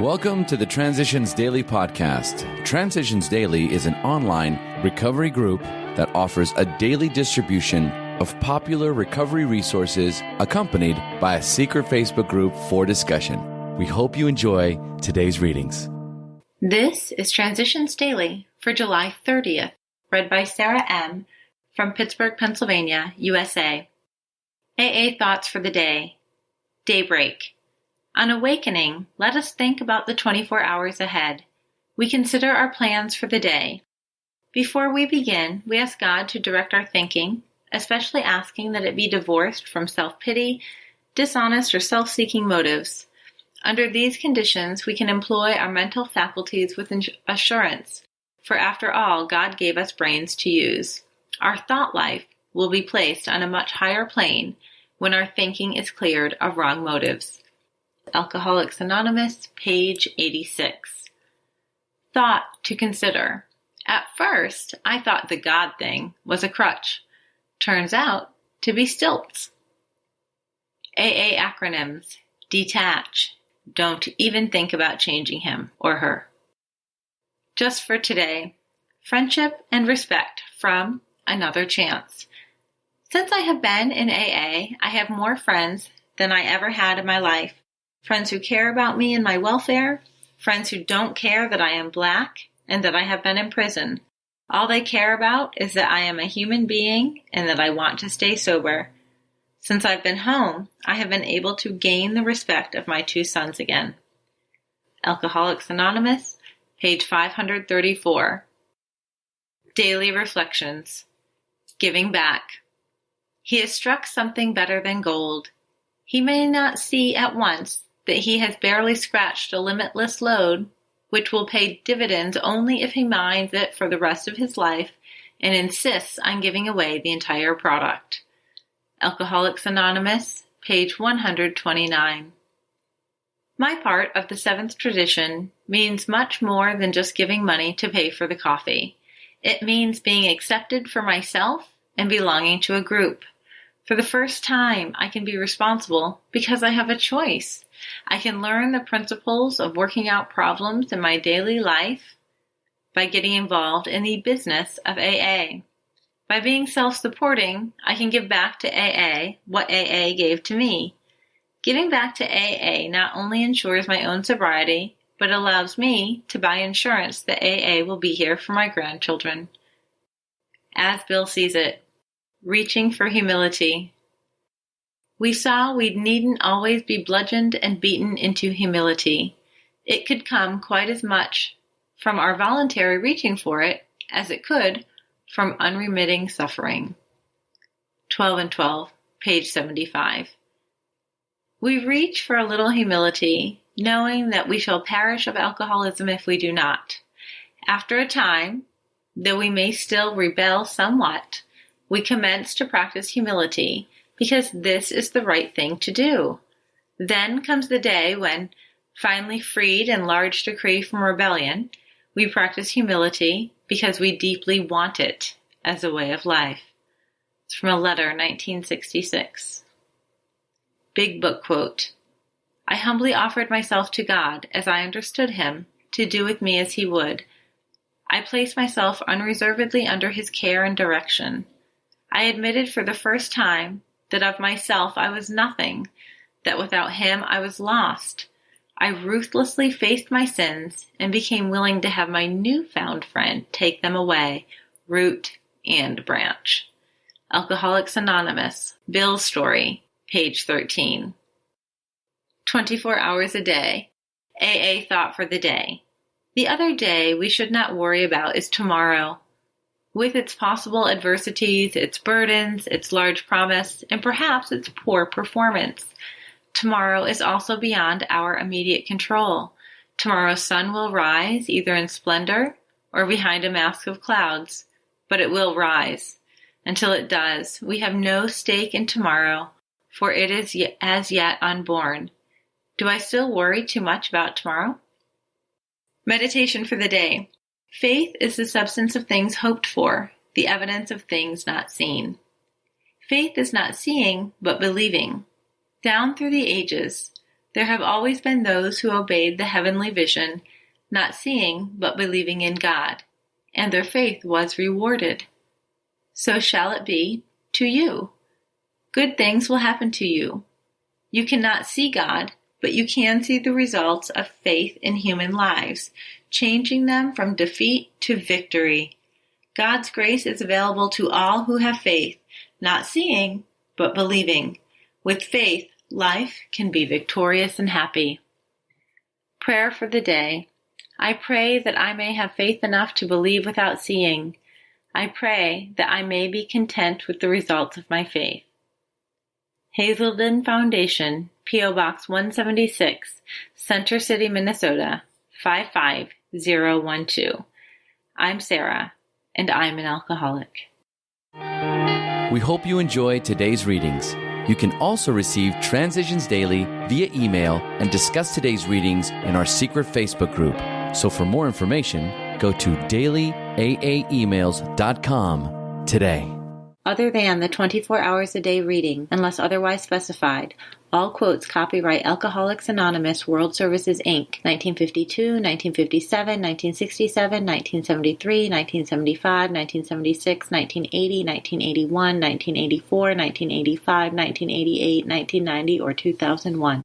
Welcome to the Transitions Daily podcast. Transitions Daily is an online recovery group that offers a daily distribution of popular recovery resources accompanied by a secret Facebook group for discussion. We hope you enjoy today's readings. This is Transitions Daily for July 30th, read by Sarah M. from Pittsburgh, Pennsylvania, USA. AA Thoughts for the Day. Daybreak. On awakening, let us think about the 24 hours ahead. We consider our plans for the day. Before we begin, we ask God to direct our thinking, especially asking that it be divorced from self-pity, dishonest, or self-seeking motives. Under these conditions, we can employ our mental faculties with assurance, for after all, God gave us brains to use. Our thought life will be placed on a much higher plane when our thinking is cleared of wrong motives. Alcoholics Anonymous, page 86. Thought to consider. At first, I thought the God thing was a crutch. Turns out to be stilts. AA acronyms. Detach. Don't even think about changing him or her. Just for today, friendship and respect from Another Chance. Since I have been in AA, I have more friends than I ever had in my life. Friends who care about me and my welfare, friends who don't care that I am black and that I have been in prison. All they care about is that I am a human being and that I want to stay sober. Since I've been home, I have been able to gain the respect of my two sons again. Alcoholics Anonymous, page 534. Daily Reflections. Giving back. He has struck something better than gold. He may not see at once that he has barely scratched a limitless load, which will pay dividends only if he mines it for the rest of his life and insists on giving away the entire product. Alcoholics Anonymous, page 129. My part of the seventh tradition means much more than just giving money to pay for the coffee. It means being accepted for myself and belonging to a group. For the first time, I can be responsible because I have a choice. I can learn the principles of working out problems in my daily life by getting involved in the business of AA. By being self-supporting, I can give back to AA what AA gave to me. Giving back to AA not only ensures my own sobriety, but allows me to buy insurance that AA will be here for my grandchildren. As Bill sees it, reaching for humility. We saw we needn't always be bludgeoned and beaten into humility. It could come quite as much from our voluntary reaching for it as it could from unremitting suffering. 12 and 12, page 75. We reach for a little humility, knowing that we shall perish of alcoholism if we do not. After a time, though we may still rebel somewhat, we commence to practice humility because this is the right thing to do. Then comes the day when, finally freed in large decree from rebellion, we practice humility because we deeply want it as a way of life. It's from a letter, 1966. Big Book quote. I humbly offered myself to God as I understood him to do with me as he would. I placed myself unreservedly under his care and direction. I admitted for the first time that of myself I was nothing, that without him I was lost. I ruthlessly faced my sins and became willing to have my newfound friend take them away, root and branch. Alcoholics Anonymous, Bill's Story, page 13. 24 hours a day. AA Thought for the Day. The other day we should not worry about is tomorrow. With its possible adversities, its burdens, its large promise, and perhaps its poor performance. Tomorrow is also beyond our immediate control. Tomorrow's sun will rise either in splendor or behind a mask of clouds, but it will rise. Until it does, we have no stake in tomorrow, for it is as yet unborn. Do I still worry too much about tomorrow? Meditation for the day. Faith is the substance of things hoped for, the evidence of things not seen. Faith is not seeing, but believing. Down through the ages, There have always been those who obeyed the heavenly vision, not seeing but believing in God, and their faith was rewarded. So shall it be to you. Good things will happen to you. You cannot see God, but you can see the results of faith in human lives, changing them from defeat to victory. God's grace is available to all who have faith, not seeing, but believing. With faith, life can be victorious and happy. Prayer for the day. I pray that I may have faith enough to believe without seeing. I pray that I may be content with the results of my faith. Hazelden Foundation, P.O. Box 176, Center City, Minnesota, 55012. I'm Sarah, and I'm an alcoholic. We hope you enjoyed today's readings. You can also receive Transitions Daily via email and discuss today's readings in our secret Facebook group. So for more information, go to dailyaaemails.com today. Other than the 24 hours a day reading, unless otherwise specified, all quotes copyright Alcoholics Anonymous World Services, Inc., 1952, 1957, 1967, 1973, 1975, 1976, 1980, 1981, 1984, 1985, 1988, 1990, or 2001.